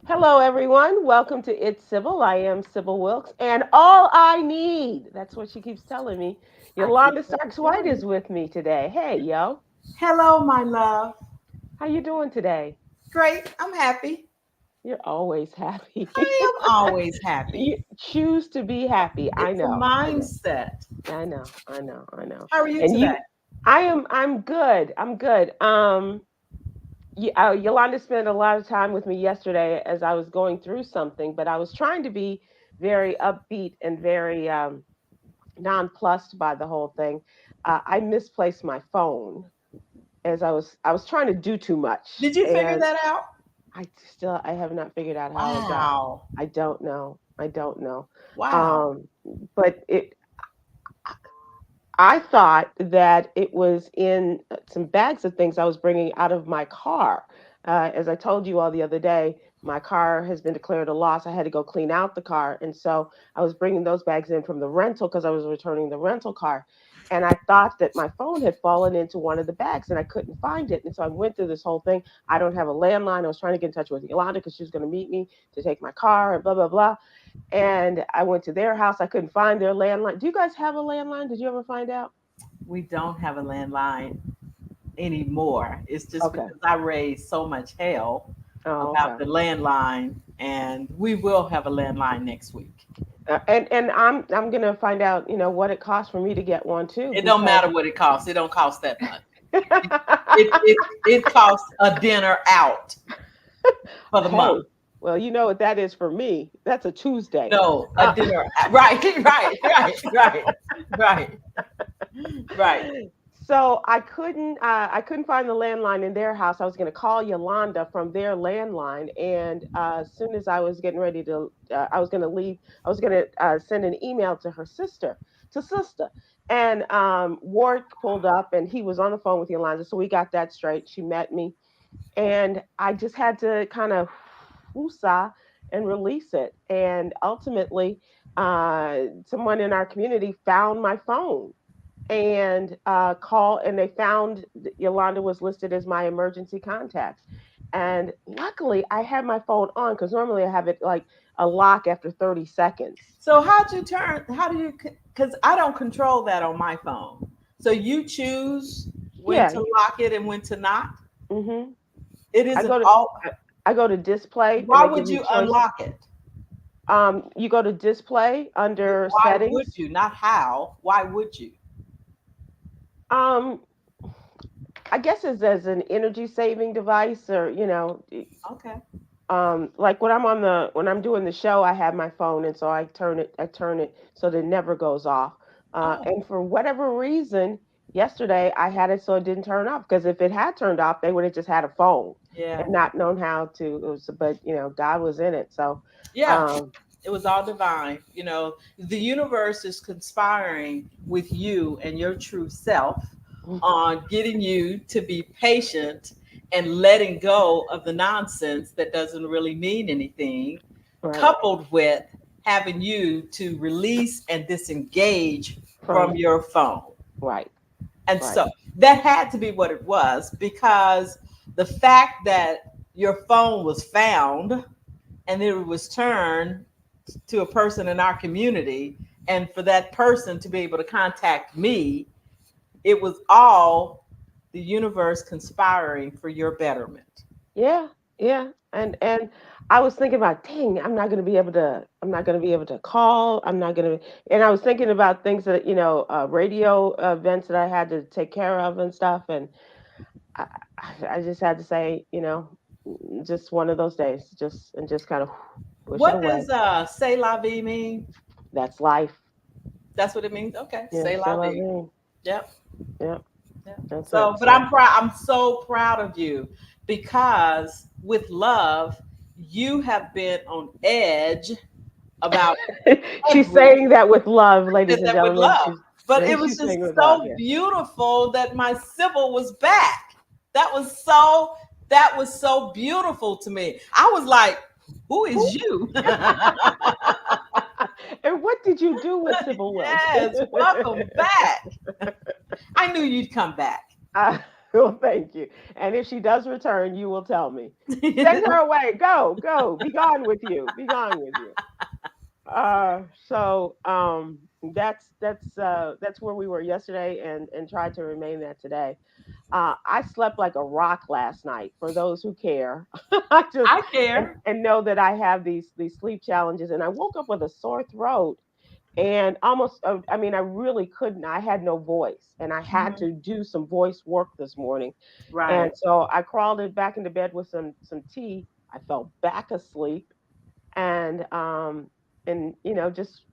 Hello, everyone. Welcome to It's Sybil. I am Sybil Wilkes, and all I need, that's what she keeps telling me. I keep Yolanda on Starks White telling is you. with me today. Hey, yo. Hello, my love. How you doing today? Great. I'm happy. You're always happy. I am always happy. You choose to be happy. I It's a know. I know. mindset. I know. I know. I know. How are you And today? I'm good. I'm good. Yolanda spent a lot of time with me yesterday as I was going through something, but I was trying to be very upbeat and very nonplussed by the whole thing. I misplaced my phone as I was trying to do too much, Did you figure and that out? I have not figured out how it got. Wow. I don't know. I don't know. Wow. Um, but it I thought that it was in some bags of things I was bringing out of my car. As I told you all the other day, my car has been declared a loss. I had to go clean out the car. And so I was bringing those bags in from the rental because I was returning the rental car. And I thought that my phone had fallen into one of the bags and I couldn't find it. And so I went through this whole thing. I don't have a landline. I was trying to get in touch with Yolanda because she was going to meet me to take my car and blah, blah, blah. And I went to their house. I couldn't find their landline. Do you guys have a landline? Did you ever find out? We don't have a landline anymore. It's just Okay. because I raised so much hell Oh, about okay. the landline, and we will have a landline next week. And I'm gonna find out, what it costs for me to get one too, It don't because matter what it costs. It don't cost that much. It costs a dinner out for the hey, month. well, you know what that is for me. That's a Tuesday. No, a Uh, dinner. Right, right, right. so I couldn't find the landline in their house. I was gonna call Yolanda from their landline, and as soon as I was getting ready to, I was gonna leave. I was gonna send an email to her sister, and Ward pulled up, and he was on the phone with Yolanda, so we got that straight. She met me, and I just had to kind of woosah and release it. And ultimately, someone in our community found my phone and called, and they found that Yolanda was listed as my emergency contact. And luckily, I had my phone on because normally I have it like a lock after 30 seconds. So how do you, because I don't control that on my phone. So you choose when Yeah. to lock it and when to not? hmm It I isn't go to all, I go to display, and why they would give you you choice. unlock it? You go to display under Why would settings. you? Not how. Why would you? Um, I guess it's as an energy saving device, or Okay. like when I'm doing the show, I have my phone, and so I turn it so that it never goes off. Oh, And for whatever reason, yesterday I had it so it didn't turn off, because if it had turned off, they would have just had a phone yeah. and not known how to. But God was in it, so Yeah. um, It was all divine. The universe is conspiring with you and your true self on getting you to be patient and letting go of the nonsense that doesn't really mean anything, right, coupled with having you to release and disengage from from it, your phone. right, And right, so that had to be what it was, because the fact that your phone was found and it was turned to a person in our community, and for that person to be able to contact me, it was all the universe conspiring for your betterment. yeah, yeah, and I was thinking about, dang, I'm not gonna be able to call. I'm not gonna, and I was thinking about things that radio events that I had to take care of and stuff, and I just had to say, just one of those days, just kind of push it What away. does say la vie mean? That's life. That's what it means. Okay, Yeah, say c'est la la vie. vie. Yep. Yeah, Yep. that's So, it. but So I'm proud. I'm so proud of you, because with love, you have been on edge about she's everything. saying that with love, ladies Did and that with gentlemen. love. She's But yeah, it was she's saying just with love. so Yeah. beautiful that my Sybil was back. That was so that was so beautiful to me. I was like, who is you? And what did you do with Sybil Wilkes? Yes, welcome back. I knew you'd come back. Well, thank you. And if she does return, you will tell me. Send her away. Go, go. Be gone with you. Be gone with you. So that's where we were yesterday, and tried to remain that today. I slept like a rock last night. For those who care, I just I care. and know that I have these sleep challenges, and I woke up with a sore throat and almost. I mean, I really couldn't. I had no voice, and I had Mhm. to do some voice work this morning. And Right. so I crawled it back into bed with some tea. I fell back asleep, and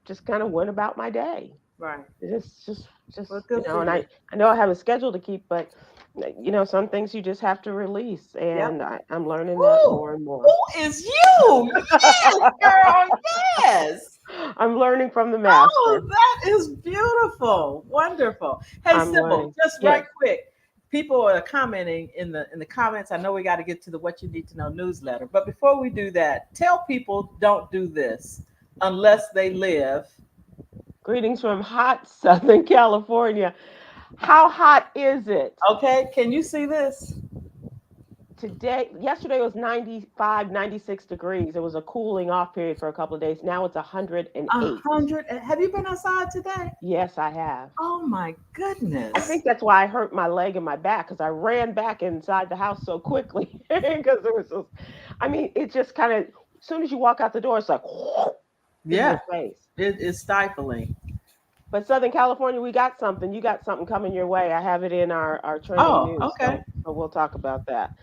just kind of went about my day. Right. Just Well, good for and you. I know I have a schedule to keep, but some things you just have to release, Yep. and I'm learning that Who? more and more. Who is you? Yes, girl. Yes. I'm learning from the Oh, master. that is beautiful. Wonderful. Hey, I'm Sybil, learning. just right Yes. quick. People are commenting in the comments. I know we got to get to the What You Need to Know newsletter, but before we do that, tell people don't do this unless they live. Greetings from hot Southern California. How hot is it? Okay, can you see this? Yesterday was 95, 96 degrees. It was a cooling off period for a couple of days. Now it's A 108. hundred. Have you been outside today? Yes, I have. Oh my I goodness. think that's why I hurt my leg and my back, because I ran back inside the house so quickly because there was I mean, it just kind of, as soon as you walk out the door, it's like in your Yeah, face. it is stifling. But Southern California, we got something. You got something coming your way. I have it in our trending Oh, news, okay. so we'll talk about that.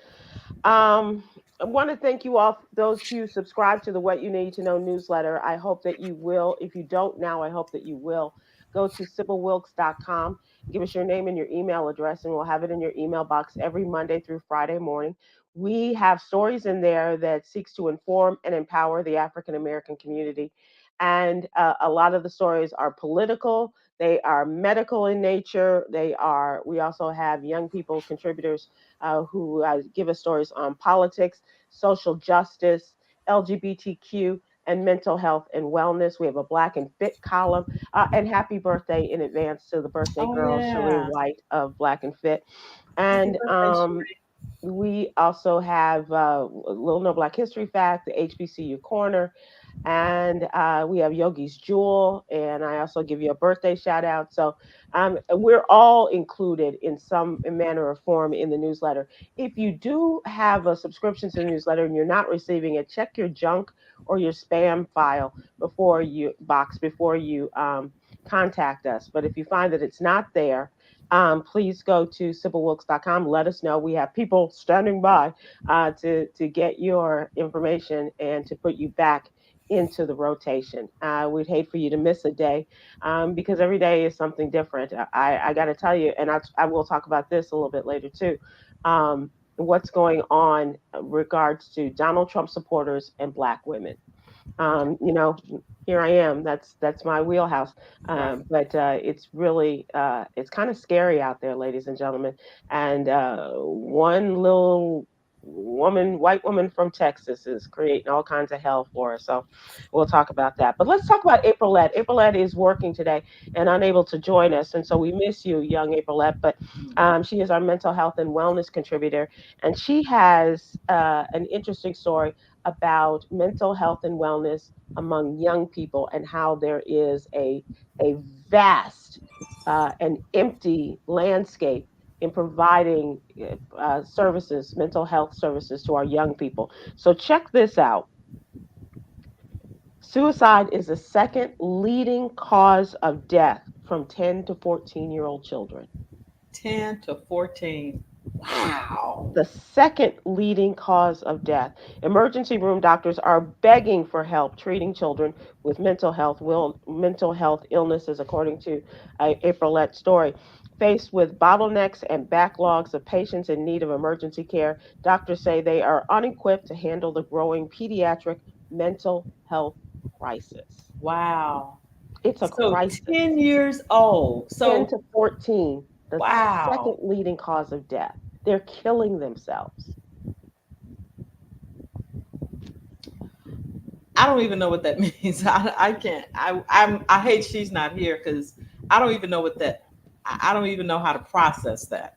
Um, I want to thank you all, those who subscribe to the What You Need to Know newsletter. I hope that you will. If you don't now, I hope that you will. Go to sybilwilkes.com, give us your name and your email address, and we'll have it in your email box every Monday through Friday morning. We have stories in there that seeks to inform and empower the African American community. And a lot of the stories are political, they are medical in nature. We also have young people, contributors who give us stories on politics, social justice, LGBTQ, and mental health and wellness. We have a Black and Fit column, and happy birthday in advance to the birthday Oh girl, Sheree yeah. White of Black and Fit. Happy And birthday, Sheree. we also have Little No Black History Fact, the HBCU Corner, and we have Yogi's Jewel, and I also give you a birthday shout out. So we're all included in some manner or form in the newsletter. If you do have a subscription to the newsletter and you're not receiving it, check your junk or your spam file before you contact us. But if you find that it's not there, please go to sybilwilkes.com. Let us know. We have people standing by to get your information and to put you back into the rotation. We'd hate for you to miss a day, because every day is something different. I got to tell you, and I will talk about this a little bit later too. What's going on regards to Donald Trump supporters and Black women. Here I am. That's my wheelhouse. Right. But it's really it's kind of scary out there, ladies and gentlemen. And one little white woman from Texas, is creating all kinds of hell for us. So we'll talk about that. But let's talk about Aprilette. Aprilette is working today and unable to join us, and so we miss you, young Aprilette. But she is our mental health and wellness contributor, and she has an interesting story about mental health and wellness among young people, and how there is a vast and empty landscape in providing services, mental health services to our young people. So check this out. Suicide is the second leading cause of death from 10 to 14-year-old children. 10 to 14. Wow. The second leading cause of death. Emergency room doctors are begging for help treating children with mental health illnesses, according to Aprillette's story. Faced with bottlenecks and backlogs of patients in need of emergency care, doctors say they are unequipped to handle the growing pediatric mental health crisis. Wow. It's a So crisis. 10 years old. 10 So to 14, the second wow. leading cause of death. They're killing themselves. I don't even know what that means. I can't. I hate she's not here because I don't even know what that. I don't even know how to process that.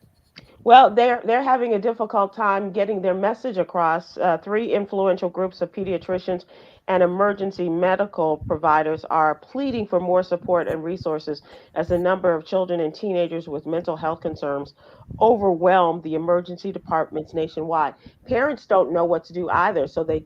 Well, they're having a difficult time getting their message across. Three influential groups of pediatricians and emergency medical providers are pleading for more support and resources as the number of children and teenagers with mental health concerns overwhelm the emergency departments nationwide. Parents don't know what to do either, so they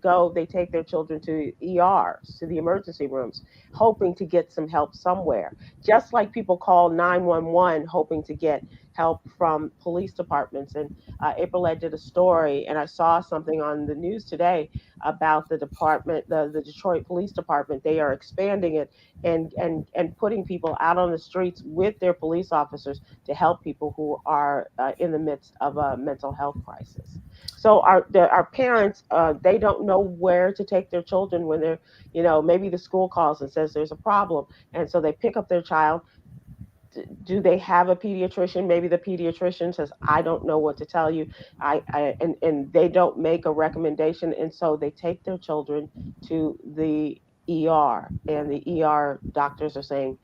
take their children to ERs, to the emergency rooms, hoping to get some help somewhere. Just like people call 911 hoping to get help from police departments. And April Ed did a story, and I saw something on the news today about the department, the Detroit Police Department. They are expanding it and putting people out on the streets with their police officers to help people who are in the midst of a mental health crisis. So our parents, they don't know where to take their children when they're, maybe the school calls and says there's a problem, and so they pick up their child. Do they have a pediatrician? Maybe the pediatrician says, I don't know what to tell you. And they don't make a recommendation. And so they take their children to the ER, and the ER doctors are saying,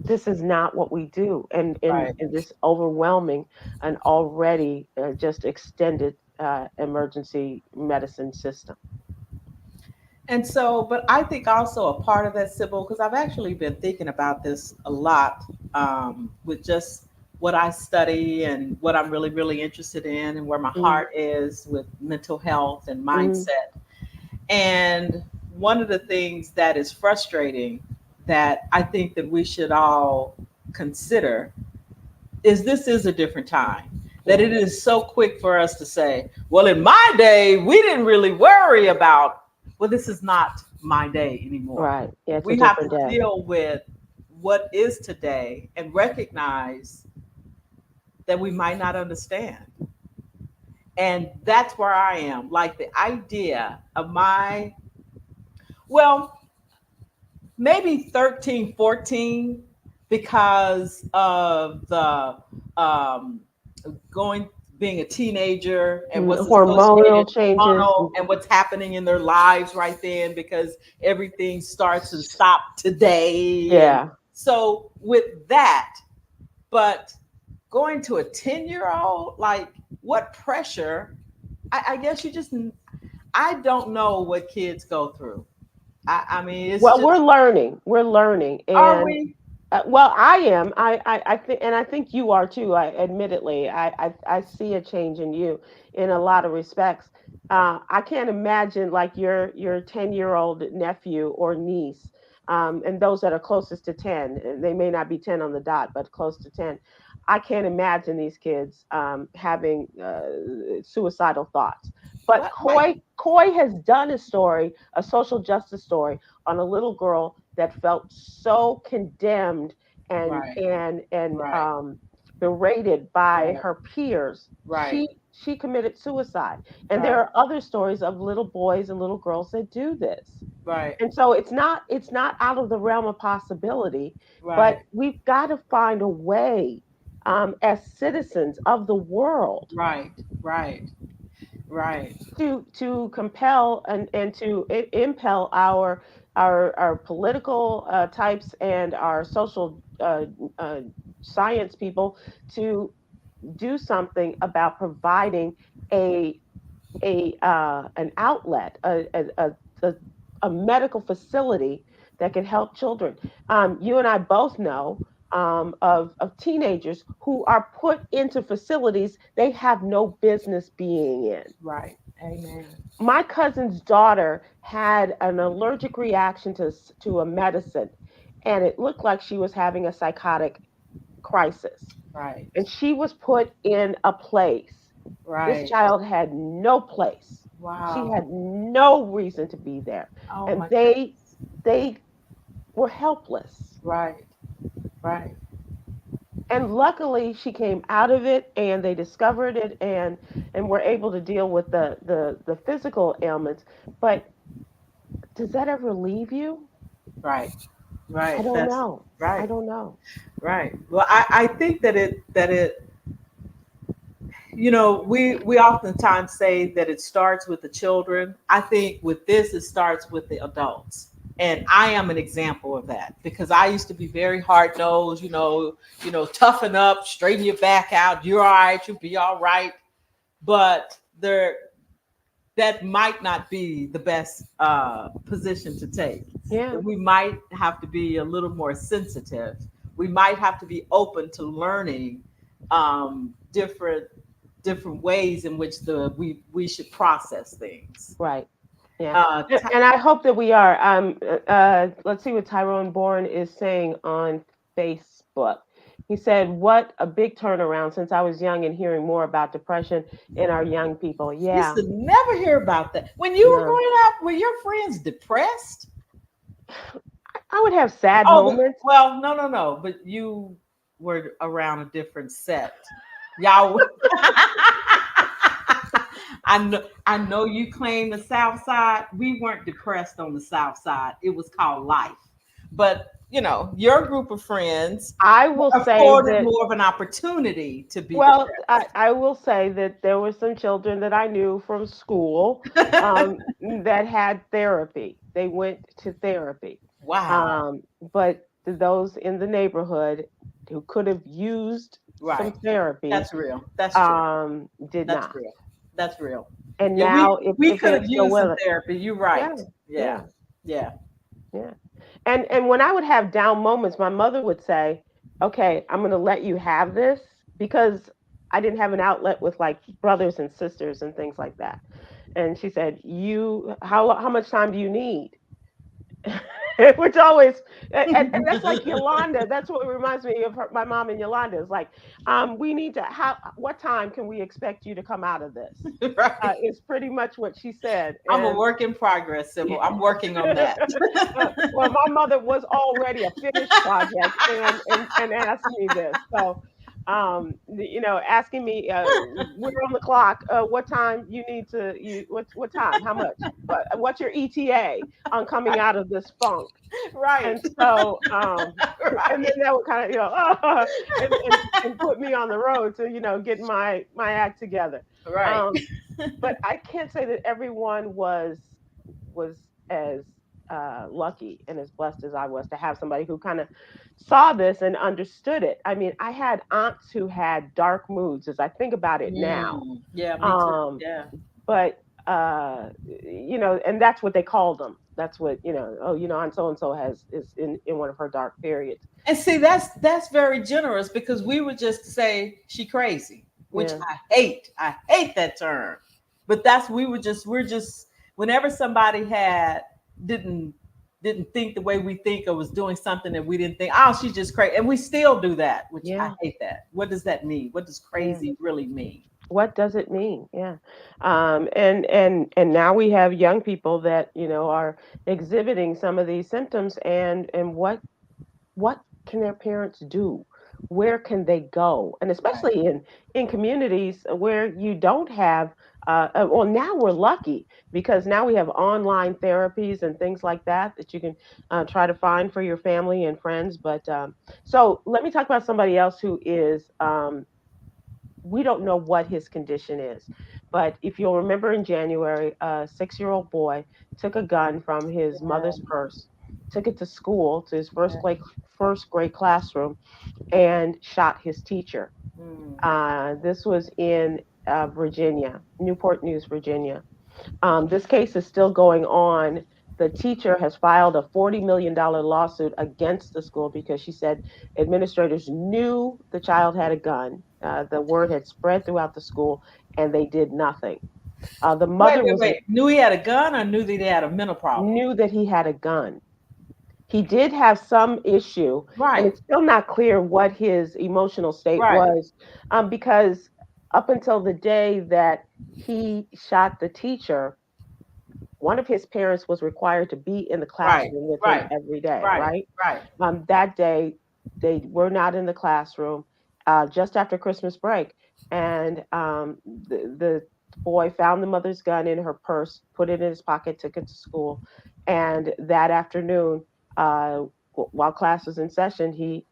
this is not what we do. And Right. in this overwhelming and already just extended emergency medicine system. And so, but I think also a part of that, Sybil, because I've actually been thinking about this a lot with just what I study and what I'm really, really interested in and where my Mm, heart is with mental health and mm, mindset. And one of the things that is frustrating that I think that we should all consider is this is a different time. That yeah, it is so quick for us to say, well, in my day, we didn't really worry about, well, this is not my day anymore. right. Yeah, it's a We have different to day. deal with what is today and recognize that we might not understand. And that's where I am. Like the idea of well, maybe 13, 14, because of the um, going, being a teenager and what's Hormonal associated changes. hormonal and what's happening in their lives right then, because everything starts and stop today. And Yeah. so with that, but going to a 10-year-old, like what pressure, I guess you just, I don't know what kids go through. I mean, it's Well, just, we're learning, are and we? well, I am. I think, and I think you are too. Admittedly, I see a change in you in a lot of respects. I can't imagine like your 10-year-old nephew or niece, and those that are closest to 10. And they may not be 10 on the dot, but close to 10. I can't imagine these kids having suicidal thoughts. But What? Right. Coy has done a story, a social justice story, on a little girl that felt so condemned and Right. and and Right. um, berated by Right. her peers. Right. She committed suicide, and there Right. are other stories of little boys and little girls that do this. Right. And so it's not out of the realm of possibility, but Right. we've got to find a way as citizens of the world Right. Right. Right. to compel and to impel our political types and our social science people to do something about providing a an outlet, a, a medical facility that can help children. You and I both know of teenagers who are put into facilities they have no business being in. Right. Amen. My cousin's daughter had an allergic reaction to a medicine, and it looked like she was having a psychotic crisis, Right. and she was put in a place. This Right. child had no place. She Wow. had no reason to be there, Oh and my goodness. they were helpless. Right. Right. And luckily she came out of it, and they discovered it, and were able to deal with the physical ailments. But does that ever leave you? Right. I Right. don't That's know. I right. don't know. Right. Well, I think that it, we oftentimes say that it starts with the children. I think with this, it starts with the adults. And I am an example of that because I used to be very hard nosed, toughen up, straighten your back out. You're all right. You'll be all right. But that might not be the best position to take. Yeah. We might have to be a little more sensitive. We might have to be open to learning different ways in which we should process things. Right. Yeah. And I hope that we are. Let's see what Tyrone Bourne is saying on Facebook. He said, "What a big turnaround since I was young and hearing more about depression in our young people." You Yeah. used to never hear about that. When you were growing up, were your friends depressed? I would have sad moments. Well, no. But you were around a different set. Y'all. I know you claim the South Side. We weren't depressed on the South Side. It was called life. But your group of friends, I will say that more of an opportunity to be. Well, I will say that there were some children that I knew from school that had therapy. They went to therapy. Wow. But those in the neighborhood who could have used some therapy, that's real. That's true. Did that's not. Real. That's real. And now, we could have used some therapy. You're right. Yeah. Yeah. And when I would have down moments, my mother would say, "Okay, I'm going to let you have this," because I didn't have an outlet with like brothers and sisters and things like that. And she said, how much time do you need?" Which always, and that's like Yolanda. That's what reminds me of my mom and Yolanda. Is like, we need to. What time can we expect you to come out of this? Right. It's pretty much what she said. I'm a work in progress, Sybil. I'm working on that. Well, my mother was already a finished project and asked me this. So, asking me, we're on the clock. What time you need to? What time? How much? What's your ETA on coming out of this funk? Right. And so, and then that would kind of, and put me on the road to, get my act together. Right. But I can't say that everyone was as lucky and as blessed as I was to have somebody who kind of saw this and understood it. I mean, I had aunts who had dark moods as I think about it now. Yeah, me too. Yeah. But and that's what they called them. That's what, Aunt so-and-so is in one of her dark periods. And see, that's very generous because we would just say she crazy, which I hate. I hate that term. But we're just whenever somebody didn't think the way we think or was doing something that we didn't think, oh, she's just crazy. And we still do that, which I hate that. What does that mean? What does crazy really mean? What does it mean? Yeah. And now we have young people that, are exhibiting some of these symptoms and what can their parents do? Where can they go? And especially in communities where you don't have, well, now we're lucky because now we have online therapies and things like that you can try to find for your family and friends. But so let me talk about somebody else who is, we don't know what his condition is. But if you'll remember in January, a 6-year-old boy took a gun from his mother's purse, took it to school, to his first grade classroom, and shot his teacher. This was in Virginia, Newport News, Virginia. This case is still going on. The teacher has filed a $40 million lawsuit against the school because she said administrators knew the child had a gun. The word had spread throughout the school, and they did nothing. The mother knew he had a gun or knew that he had a mental problem? Knew that he had a gun. He did have some issue, and it's still not clear what his emotional state was, because up until the day that he shot the teacher, one of his parents was required to be in the classroom with him every day, right? That day, they were not in the classroom just after Christmas break, and the boy found the mother's gun in her purse, put it in his pocket, took it to school, and that afternoon, while class was in session, he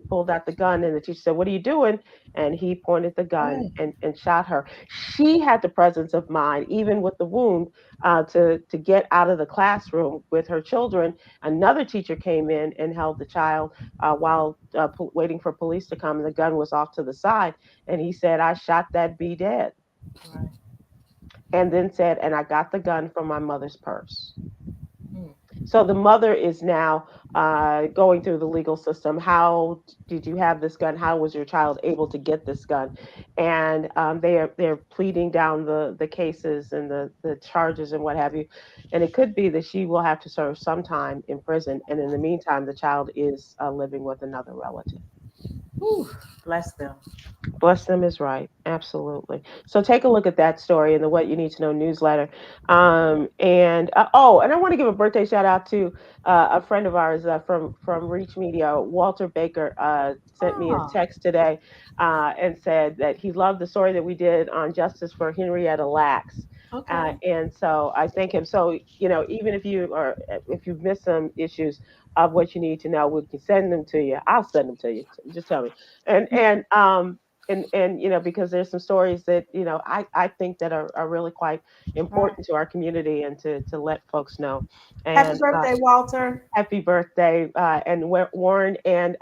pulled out the gun, and the teacher said, "What are you doing?" And he pointed the gun Oh, and shot her. She had the presence of mind, even with the wound, to get out of the classroom with her children. Another teacher came in and held the child while waiting for police to come, and the gun was off to the side. And he said, "I shot that bee dead," right. and then said, "And I got the gun from my mother's purse." Hmm. So the mother is now going through the legal system. How did you have this gun? How was your child able to get this gun? And they're pleading down the cases and the charges and what have you. And it could be that she will have to serve some time in prison. And in the meantime, the child is living with another relative. Whew, bless them. Bless them is right. Absolutely. So take a look at that story in the What You Need to Know newsletter. And I want to give a birthday shout out to a friend of ours from Reach Media, Walter Baker, sent me a Oh, text today and said that he loved the story that we did on justice for Henrietta Lacks. okay. And so I thank him. So, even if you've missed some issues of what you need to know, we can send them to you. I'll send them to you. Just tell me. And because there's some stories that I think that are really quite Right. important to our community and to let folks know. Happy And birthday, Walter. happy birthday, and Warren and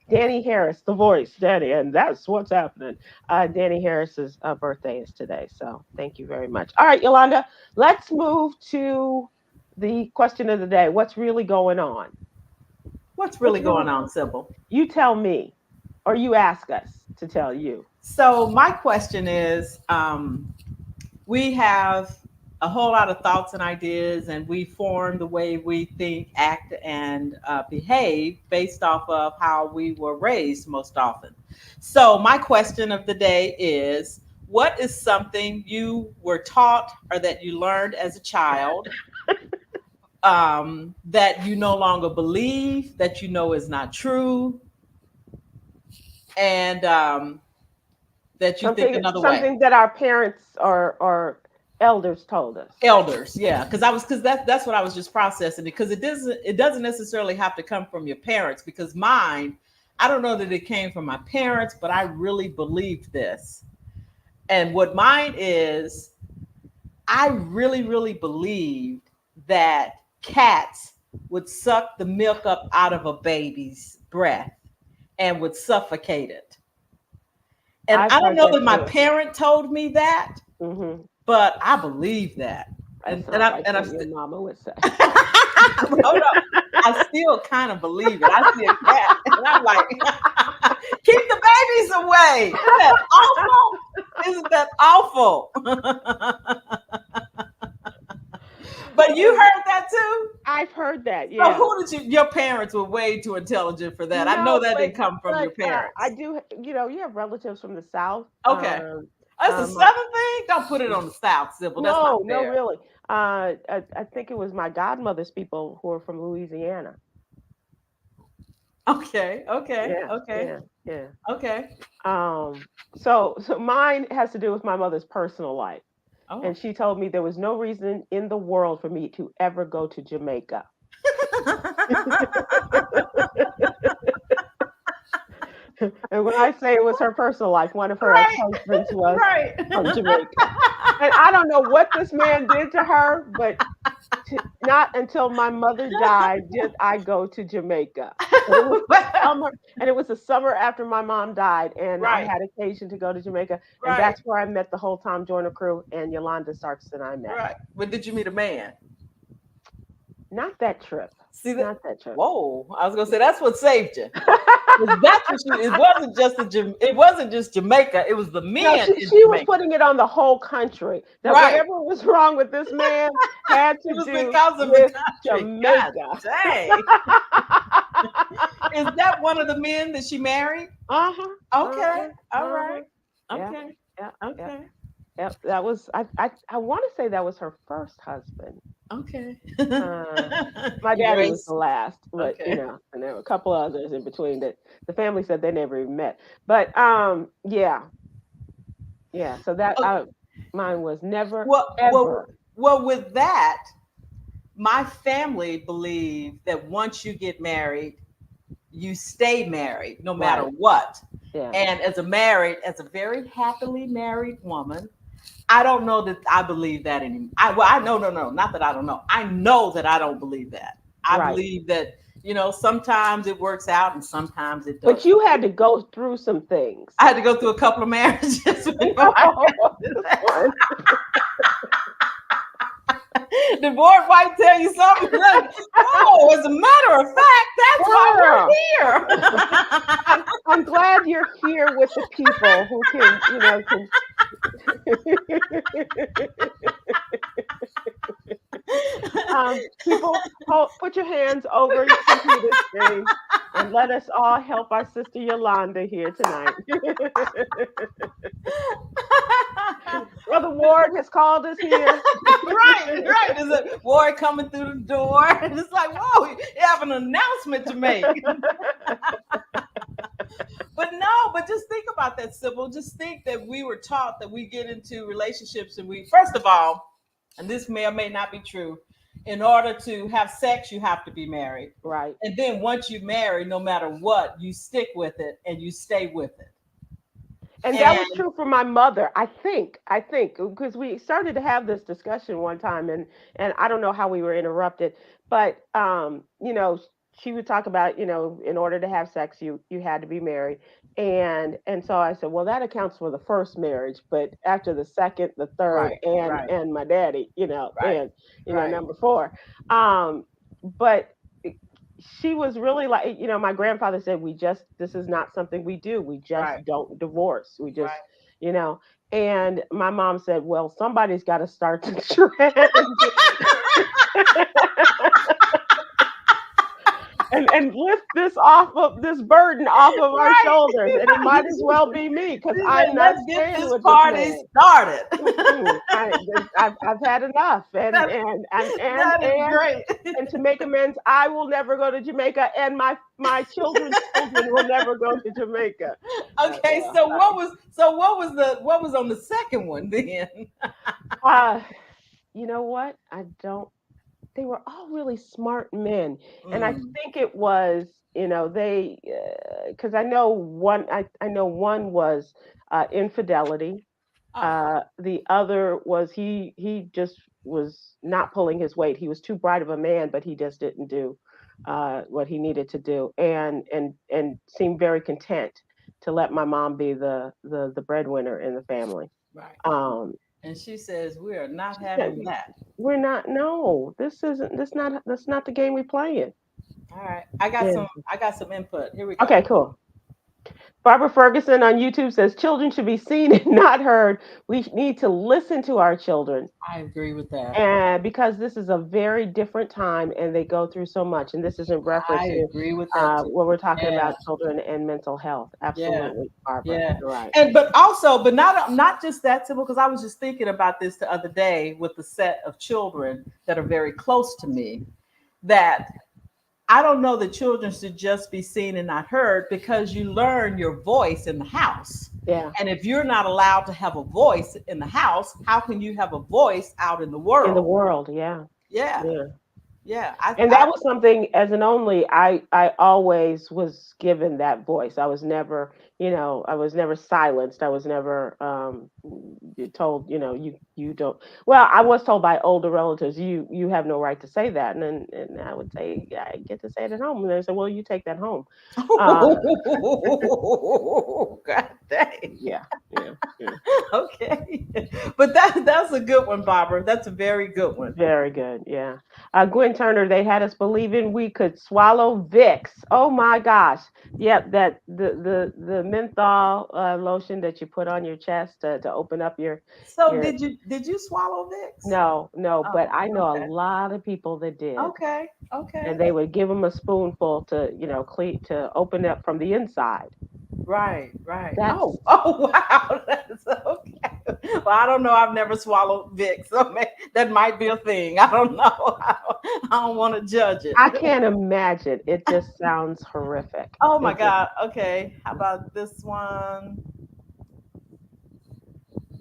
Danny Harris, the voice, Danny, and that's what's happening. Danny Harris's birthday is today, so thank you very much. All right, Yolanda, let's move to the question of the day. What's really going on? What's really What's going really on, Sybil? You tell me, or you ask us to tell you. So my question is, we have a whole lot of thoughts and ideas, and we form the way we think, act, and behave based off of how we were raised most often. So my question of the day is, what is something you were taught or that you learned as a child, that you no longer believe, that you know is not true, and that you think Something another way? something that our parents or elders told us. Elders, yeah, because that's what I was just processing, because it doesn't necessarily have to come from your parents, because mine, I don't know that it came from my parents, but I really believed this. And what mine is, I really believed that cats would suck the milk up out of a baby's breath and would suffocate it. And I've I don't heard know that that my too. parent told me that, Hmm. but I believe that. That And sounds like I'm something your mama would say. hold up. I still kind of believe it. I see a cat and I'm like, keep the babies away. Isn't that awful? Isn't that awful? But you heard that too? I've heard that, So yeah. who did your parents were way too intelligent for that? I know No, that but didn't come from your I parents. do. You have relatives from the South. Okay. That's a My, southern thing? Don't put it on the South, Sybil. That's not no, no, fair. really. I think it was my godmother's people who are from Louisiana. Okay, okay, Yeah, okay, yeah, yeah. okay. So mine has to do with my mother's personal life. Oh. And she told me there was no reason in the world for me to ever go to Jamaica. And when I say it was her personal life, one of her Right, ex-husbands was right. from Jamaica. And I don't know what this man did to her, but not until my mother died did I go to Jamaica. And it was the summer, and it was the summer after my mom died, and I Right, had occasion to go to Jamaica, and right, that's where I met the whole Tom Joyner crew, and Yolanda Starks and I met. right. But did you meet a man? Not that trip. See that? Not that trip. Whoa! I was gonna say that's what saved you. 'Cause that's what you. It wasn't just it wasn't just Jamaica. It was the No, men in she was Jamaica. putting it on the whole country that Right. whatever was wrong with this man had It to was do because of the with country. God Jamaica. dang. Is that one of the men that she married? Uh-huh. Okay. Uh-huh. All Uh-huh. right. Yeah. Okay. Yeah. Yeah. Okay. Yep, that was I want to say that was her first husband. Okay. Uh, my You daddy was raised. the last, but Okay. and there were a couple others in between that the family said they never even met. But yeah, yeah. So that Oh, mine was never well, ever. with that, my family believed that once you get married, you stay married no matter Right. what. Yeah. And as a very happily married woman, I don't know that I believe that anymore. I know, no, not that I don't know. I know that I don't believe that. I Right. believe that, sometimes it works out and sometimes it But doesn't. you had to go through some things. I had to go through a couple of marriages before I No, got to just that. one. The board might tell you something like, oh, as a matter of fact, that's why Girl, we're here. I'm glad you're here with the people who can, can. People, put your hands over your computer screen and let us all help our sister Yolanda here tonight. Brother Ward has called us here. Right. There's a boy coming through the door, and it's like, whoa, you have an announcement to make. But just think about that, Sybil. Just think that we were taught that we get into relationships and first of all, and this may or may not be true, in order to have sex, you have to be married. Right. And then once you marry, no matter what, you stick with it and you stay with it. And that was And true for my mother. I think, because we started to have this discussion one time, and I don't know how we were interrupted, but she would talk about, in order to have sex, you had to be married, and so I said, well, that accounts for the first marriage, but after the second, the third, right, and right, and my daddy, right, and right, number four, but she was really like, my grandfather said, this is not something we do. We just right, don't divorce. We just, right. you know. And my mom said, well, somebody's got to start the trend. and lift this burden off of our Right. shoulders, and it might as well be me, because She said, I'm not let's get staying this with this party man. started. I've had enough, and that, and and and that is and great. and to make amends, I will never go to Jamaica, and my children's children will never go to Jamaica. Okay, so what was on the second one then? Uh, you know what? I don't. They were all really smart men, and I Mm. think it was, they, because I know one was infidelity. Oh, The other was, he just was not pulling his weight. He was too bright of a man, but he just didn't do what he needed to do, and seemed very content to let my mom be the breadwinner in the family. right. Um, And she says we are not she said, having that. we're not. No, this isn't. That's not the game we playing. All right, I got Yeah. some input. Here we go. Okay. Cool. Barbara Ferguson on YouTube says children should be seen and not heard. We need to listen to our children, I agree with that. and because this is a very different time, and they go through so much. And this is in reference I to agree with that too. what we're talking Yeah, about, children and mental health. yeah, Absolutely, Barbara. yeah. You're right. And but not just that, Sybil, because I was just thinking about this the other day with the set of children that are very close to me. That I don't know that children should just be seen and not heard, because you learn your voice in the house. Yeah. And if you're not allowed to have a voice in the house, how can you have a voice out in the In the world? world. Yeah. Yeah, Yeah. yeah. And that was something, as an only, I always was given that voice. I was never, I was never silenced. I was never told, you don't. Well, I was told by older relatives, you have no right to say that, and I would say, yeah, I get to say it at home, and they said, well, you take that home. Uh, God dang. yeah, yeah, yeah. Okay. But that's a good one, Barbara. That's a very good one. Very good. Yeah. Gwen Turner, they had us believing we could swallow Vicks. Oh my gosh. Yep. That the menthol lotion that you put on your chest to open up So your. did you swallow Vicks? No, no. But Oh, I know a okay. lot of people that did, Okay. Okay. and they would give them a spoonful to, clean, to open up from the inside. Right, right. That's Oh, wow. That's okay. Well, I don't know. I've never swallowed Vicks, so that might be a thing. I don't know. I don't want to judge it. I can't imagine. It just sounds horrific. Oh my It just. God. Okay. How about this one?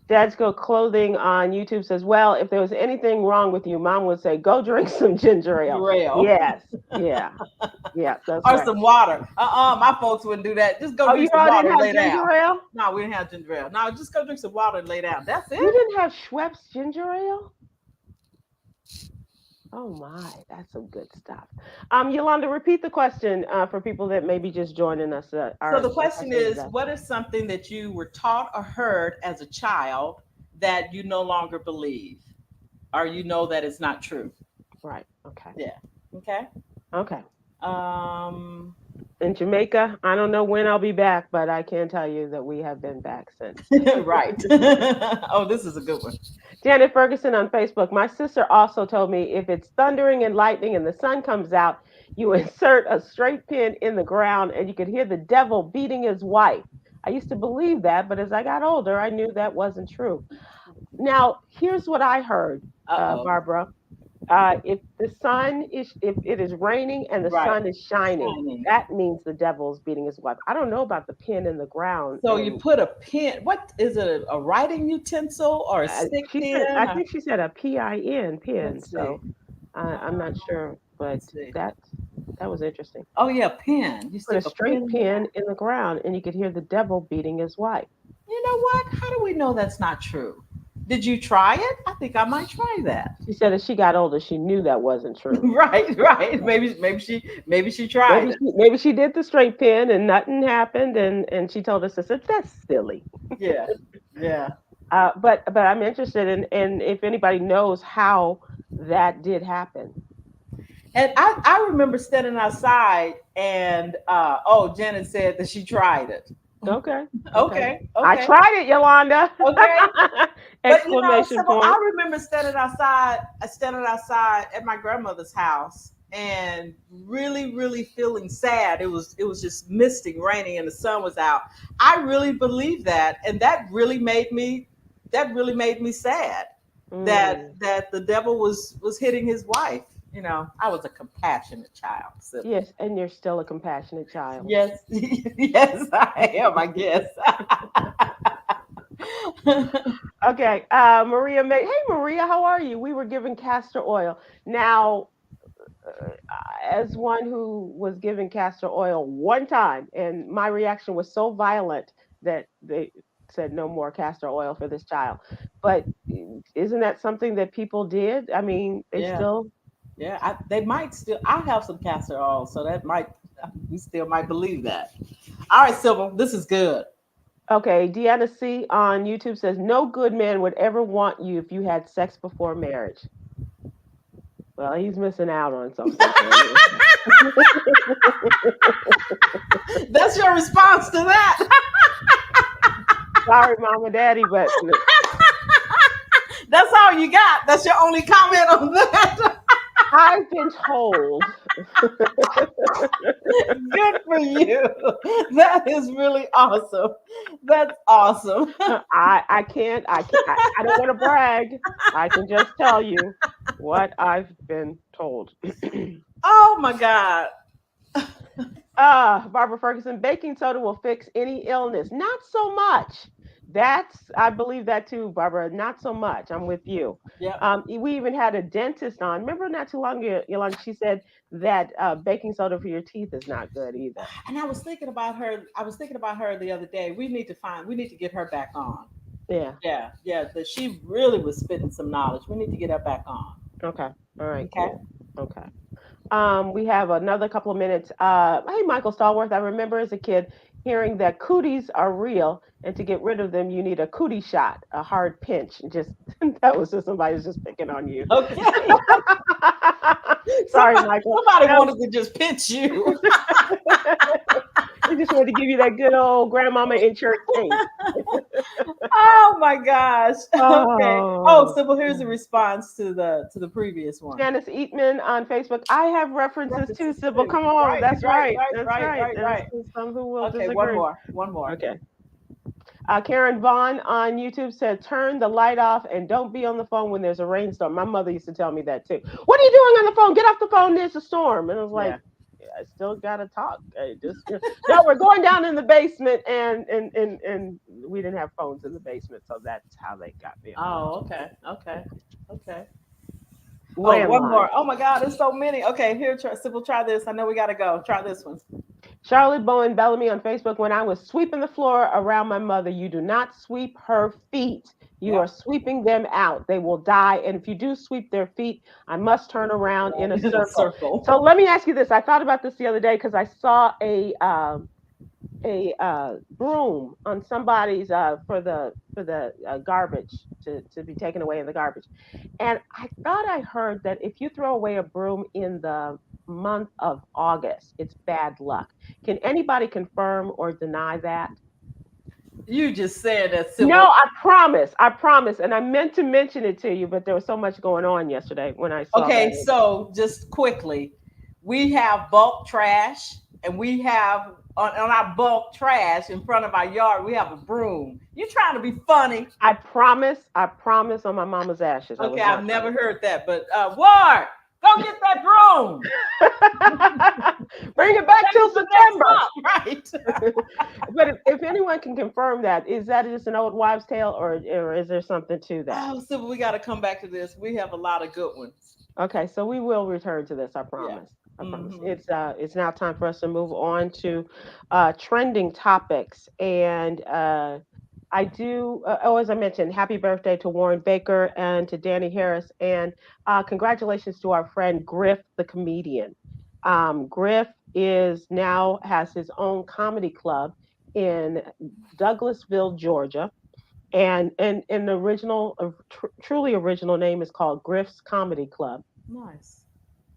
Dad's Go Clothing on YouTube says, well, if there was anything wrong with you, Mom would say, go drink some ginger ale. Rail. Yes. Yeah. Yeah, that's Or right. some water. My folks wouldn't do that. Just go Oh, drink you some all water didn't and have lay ginger down. ale? No, we didn't have ginger ale. No, just go drink some water and lay down. That's You it. didn't have Schweppes ginger ale? Oh my, that's some good stuff. Yolanda, repeat the question for people that may be just joining us. So the Our question question is, today. what is something that you were taught or heard as a child that you no longer believe, or you know that it's not true? Right. Okay. Yeah. Okay. Okay. Um. In Jamaica, I don't know when I'll be back, but I can tell you that we have been back since. Right. Oh, this is a good one. Janet Ferguson on Facebook. My sister also told me if it's thundering and lightning and the sun comes out, you insert a straight pin in the ground and you could hear the devil beating his wife. I used to believe that, but as I got older, I knew that wasn't true. Now, here's what I heard, Uh-oh. Barbara. If it is raining and the Right. sun is shining, Shining. that means the devil's beating his wife. I don't know about the pin in the ground. So you And put a pen. What is it? A writing utensil or a stick she said, pen? I think she said a pin. Let's see. So I'm not sure, but Let's see. that was interesting. Oh yeah, pen. You Put a stick a straight pen. pin in the ground, and you could hear the devil beating his wife. You know what? How do we know that's not true? Did you try it? I think I might try that. She said as she got older, she knew that wasn't true. Right, right. Maybe she tried it. Maybe she did the straight pin and nothing happened, and she told us, "Sister, that's silly." Yeah, yeah. But I'm interested in if anybody knows how that did happen. And I remember standing outside and Janet said that she tried it. Okay. Okay, I okay, tried it, Yolanda. okay. But Exclamation Sybil, point. I remember standing outside at my grandmother's house and really, really feeling sad. It was just misting, raining, and the sun was out. I really believed that, and that really made me sad Mm. that the devil was hitting his wife. I was a compassionate child. So. Yes, and you're still a compassionate child. Yes, yes, I am. I guess. Okay, Maria May. Hey, Maria, how are you? We were given castor oil. Now, as one who was given castor oil one time, and my reaction was so violent that they said no more castor oil for this child. But isn't that something that people did? I mean, they Yeah, still. yeah. They might still. I have some castor oil, so that might we still might believe that. All right, Sybil, this is good. Okay, Deanna C on YouTube says no good man would ever want you if you had sex before marriage. Well, he's missing out on something. That's your response to that. Sorry, Mama, Daddy, but That's all you got. That's your only comment on that. I've been told. Good for you. That is really awesome. That's awesome. I can't. I don't want to brag. I can just tell you what I've been told. Oh my God. Barbara Ferguson, baking soda will fix any illness. Not so much. I believe that too, Barbara. Not so much. I'm with you. Yeah. We even had a dentist on. Remember not too long ago, Yolanda, she said that baking soda for your teeth is not good either. And I was thinking about her. I was thinking about her the other day. We need to get her back on. Yeah. Yeah, yeah. That she really was spitting some knowledge. We need to get her back on. Okay. All right. Okay. Cool. Okay. We have another couple of minutes. Hey, Michael Stallworth. I remember as a kid hearing that cooties are real, and to get rid of them, you need a cootie shot, a hard pinch. And just that was just somebody was just picking on you. Okay. Sorry, Michael. Somebody wanted to just pinch you. We just wanted to give you that good old grandmama in church thing. Oh my gosh. Okay. Oh. Sybil, here's a response to the previous one. Janice Eatman on Facebook. I have references too, Sybil. Come on. Right, That's right. That's right. There's some who will Okay, disagree. one more. Okay. Karen Vaughn on YouTube said, turn the light off and don't be on the phone when there's a rainstorm. My mother used to tell me that too. What are you doing on the phone? Get off the phone. There's a storm. And I was like, I still gotta talk. I just no, we're going down in the basement, and we didn't have phones in the basement, so that's how they got me on Oh, okay, okay, okay. Oh, one landline. more. Oh my God, there's so many. Okay, here, Sybil, try this. I know we gotta go. Try this one. Charlotte Bowen Bellamy on Facebook. When I was sweeping the floor around my mother, you do not sweep her feet. You are Yep. sweeping them out. They will die. And if you do sweep their feet, I must turn around in a In a circle. circle. So let me ask you this. I thought about this the other day because I saw a broom on somebody's for the garbage to be taken away in the garbage. And I thought I heard that if you throw away a broom in the month of August, it's bad luck. Can anybody confirm or deny that? You just said that, No, Sybil. I promise. I promise. And I meant to mention it to you, but there was so much going on yesterday when I saw that. Okay, so just quickly, we have bulk trash, and we have on our bulk trash in front of our yard, we have a broom. You trying to be funny? I promise on my mama's ashes. I Okay, was not I've trying never heard that, but Ward, go get that broom. to. Bring it back till That's the next September. month, right? But if anyone can confirm that, is that just an old wives' tale, or is there something to that? Oh, so we got to come back to this. We have a lot of good ones. Okay, so we will return to this. I Yeah. promise. I promise. Hmm. It's now time for us to move on to trending topics, and I do. Oh, as I mentioned, happy birthday to Warren Baker and to Danny Harris, and congratulations to our friend Griff, the comedian. Griff is now has his own comedy club in Douglasville, Georgia, and the original, truly original name is called Griff's Comedy Club. Nice.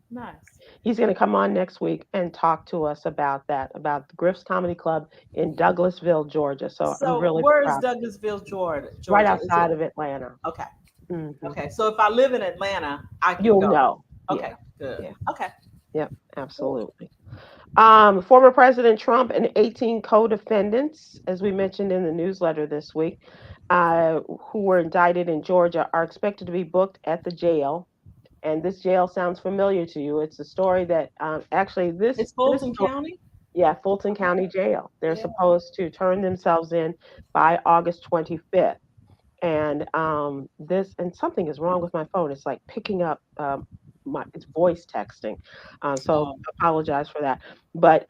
Nice. He's going to come on next week and talk to us about that, about the Griff's Comedy Club in Douglasville, Georgia. So I'm So really where is proud. Douglasville, Georgia? Right Georgia? Is it outside of Atlanta. okay? Hmm. Okay. So if I live in Atlanta, I can You'll go. know. Yeah, Okay. Good. yeah, Okay. yep, Cool. absolutely. Former President Trump and 18 co-defendants, as we mentioned in the newsletter this week, who were indicted in Georgia, are expected to be booked at the jail. And this jail sounds familiar to you. It's a story that actually It's this Fulton County. yeah, Fulton Okay. County Jail. They're Yeah. supposed to turn themselves in by August 25th. And this and something is wrong with my phone. It's like picking up my it's voice texting. So Um, apologize for that. But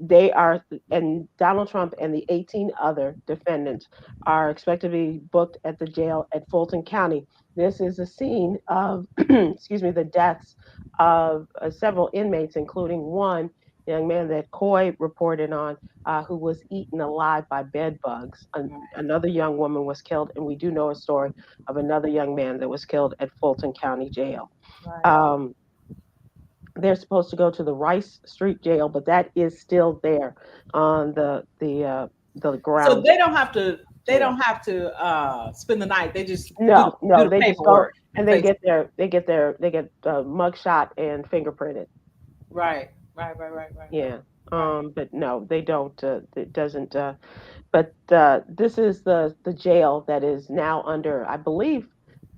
they are and Donald Trump and the 18 other defendants are expected to be booked at the jail at Fulton County. This is a scene of excuse me, the deaths of several inmates, including one young man that Coy reported on, who was eaten alive by bed bugs. right. Another young woman was killed, and we do know a story of another young man that was killed at Fulton County Jail. Right. Um, they're supposed to go to the Rice Street Jail, but that is still there on the So grounds they of don't have to. the They jail. don't have to spend the night. They just No, do no, the they just go paperwork. and they Face. get they get mugshot and fingerprinted. Right. Right. Right. Right. Right. Right. Yeah. Right. But no, they don't. It doesn't. But this is the jail that is now under, I believe,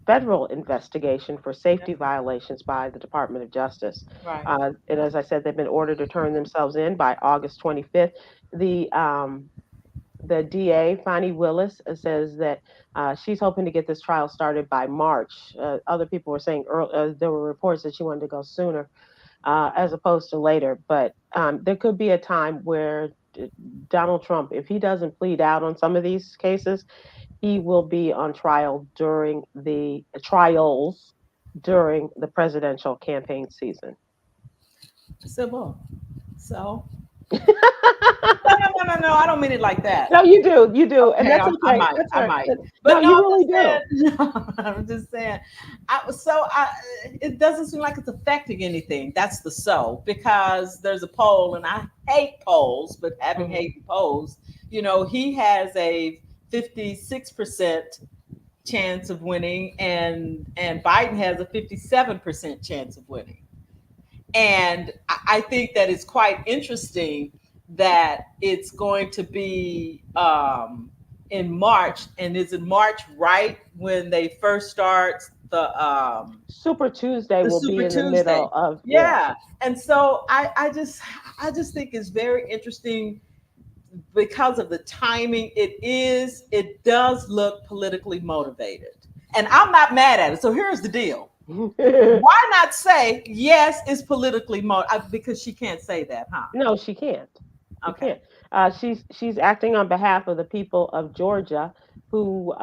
federal investigation for Yeah. safety violations by the Department of Justice. Right. And as I said, they've been ordered to turn themselves in by August 25th. The um, the DA, Fani Willis, says that she's hoping to get this trial started by March. Other people were saying there were reports that she wanted to go sooner as opposed to later. But there could be a time where Donald Trump, if he doesn't plead out on some of these cases, he will be on trial during the trials during the presidential campaign season. Sybil. So. No, no, no, no, no. I don't mean it like that. No, you do, and Okay, that's I okay. might, That's I all right. might. No, But no, you I'm really just do. saying. No, I'm just saying. It doesn't seem like it's affecting anything. That's the because there's a poll, and I hate polls, but having Mhm. hated polls, he has a 56% chance of winning, and Biden has a 57% chance of winning. And I think that it's quite interesting that it's going to be in March. And is it March right when they first start Super Tuesday the will be Super in the middle Tuesday. of, yeah. Yeah. And so I just think it's very interesting because of the timing. It does look politically motivated. And I'm not mad at it. So here's the deal. Why not say yes, it's politically motivated? Because she can't say that, huh? No, she can't. She Okay. can't. She's acting on behalf of the people of Georgia who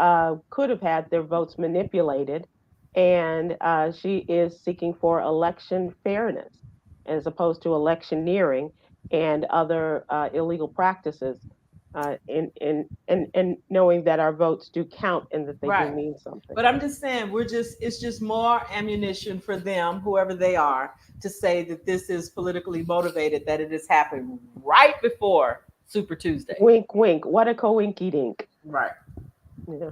could have had their votes manipulated, and she is seeking for election fairness as opposed to electioneering and other illegal practices. And knowing that our votes do count and that they do Right. mean something. But I'm just saying, it's just more ammunition for them, whoever they are, to say that this is politically motivated, that it is happening right before Super Tuesday. Wink, wink. What a coinky dink. Right. Yeah.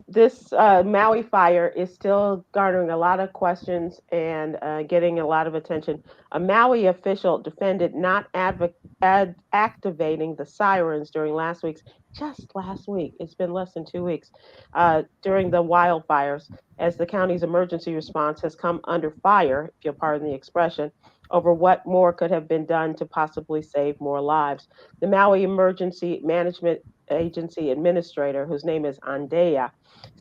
This Maui fire is still garnering a lot of questions and getting a lot of attention. A Maui official defended not activating the sirens during just last week, it's been less than 2 weeks, during the wildfires, as the county's emergency response has come under fire, if you'll pardon the expression, over what more could have been done to possibly save more lives. The Maui Emergency Management Agency administrator, whose name is Andea,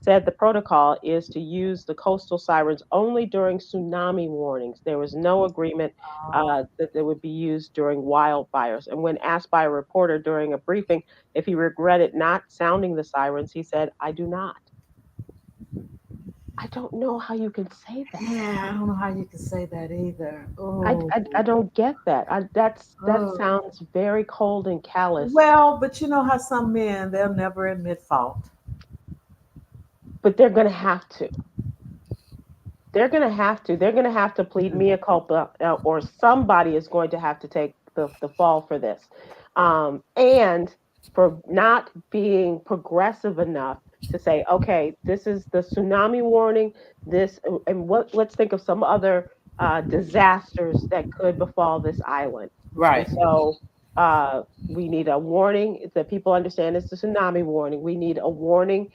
said the protocol is to use the coastal sirens only during tsunami warnings. There was no agreement that they would be used during wildfires. And when asked by a reporter during a briefing if he regretted not sounding the sirens, he said, I do not. I don't know how you can say that. Yeah, I don't know how you can say that either. I don't get that. That Oh. sounds very cold and callous. Well, but you know how some men, they'll never admit fault. But they're going to have to. They're going to have to. They're going to have to plead mea culpa, or somebody is going to have to take the fall for this. And for not being progressive enough to say, okay, this is the tsunami warning. Let's think of some other disasters that could befall this island. And Right. so we need a warning that people understand it's the tsunami warning. We need a warning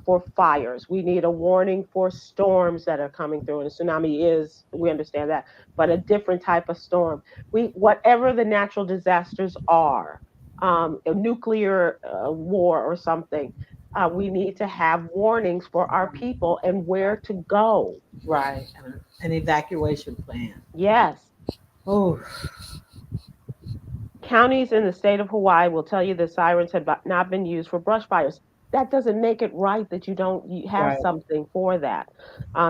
for fires. We need a warning for storms that are coming through. And a tsunami is, we understand that, but a different type of storm. Whatever the natural disasters are, a nuclear war or something, we need to have warnings for our people and where to go. Right. An evacuation plan. Yes. Oh, Counties in the state of Hawaii will tell you the sirens had not been used for brush fires. That doesn't make it right that you have right. something for that.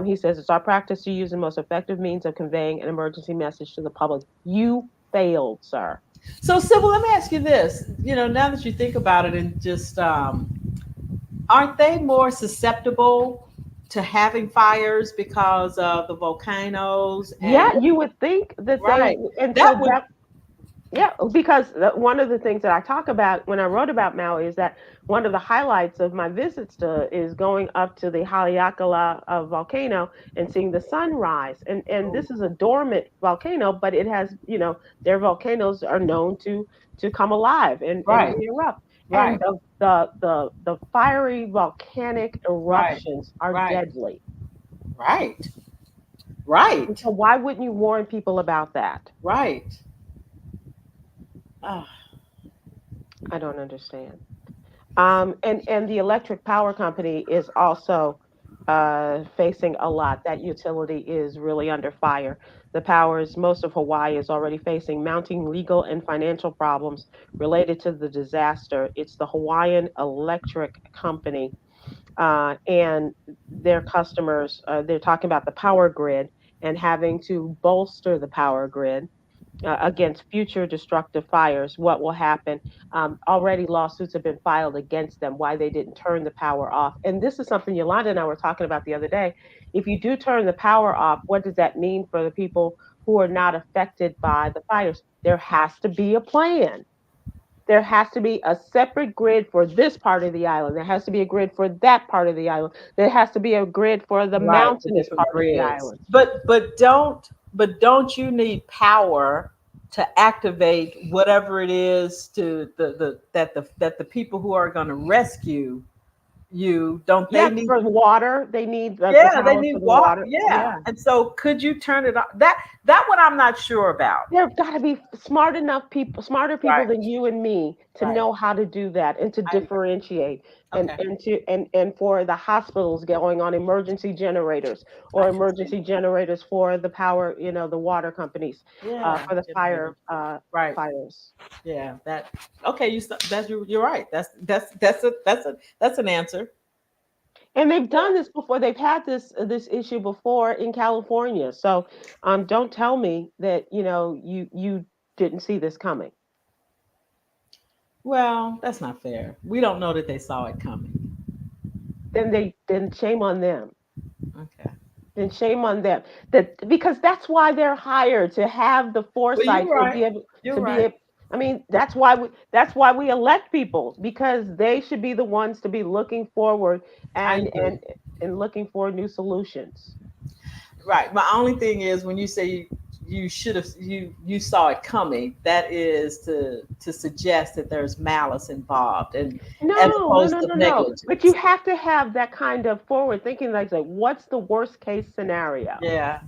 He says it's our practice to use the most effective means of conveying an emergency message to the public. You failed, sir. So, Sybil, let me ask you this. Now that you think about it, and just aren't they more susceptible to having fires because of the volcanoes? Yeah, you would think that Right. and That so would. yeah, because one of the things that I talk about when I wrote about Maui is that one of the highlights of my visits is going up to the Haleakala volcano and seeing the sunrise. And this is a dormant volcano, but it has, their volcanoes are known to come alive and Right. re-erupt. Right. And the fiery volcanic Right. eruptions are Right. deadly. Right. Right. So why wouldn't you warn people about that? Right. Oh, I don't understand. And the electric power company is also facing a lot. That utility is really under fire. Most of Hawaii is already facing mounting legal and financial problems related to the disaster. It's the Hawaiian Electric Company, and their customers, they're talking about the power grid and having to bolster the power grid against future destructive fires. What will happen? Already lawsuits have been filed against them why they didn't turn the power off. And this is something Yolanda and I were talking about the other day. If you do turn the power off, what does that mean for the people who are not affected by the fires? There has to be a plan. There has to be a separate grid for this part of the island. There has to be a grid for that part of the island. There has to be a grid for the right. The mountainous different part of the grids. island. But don't you need power to activate whatever it is to that the people who are going to rescue don't they Yes, need? for water. They need the Yeah, they power for need the water. water. Yeah, Yeah. and so could you turn it on? That one I'm not sure about. There've got to be smarter people Right, than you and me to right. know how to do that and to I agree. differentiate Okay, and for the hospitals going on emergency generators I or can see. emergency generators for the power, the water companies, Yeah, for the generators. Right. fires. Yeah. That. Okay. You're right. That's an answer. And they've Yeah. done this before. They've had this issue before in California. So don't tell me that you didn't see this coming. Well, that's not fair. We don't know that they saw it coming. Then shame on them. Okay. Then shame on them. That because that's why they're hired to have the Well, you're foresight to right. be able You're to be right. able. I mean, that's why we elect people because they should be the ones to be looking forward I and agree. and and looking for new solutions. Right. My only thing is when you say you should have you saw it coming, that is to suggest that there's malice involved and as No, no, opposed no, to no, no. But you negligence. have to have that kind of forward thinking, like what's the worst case scenario? Yeah.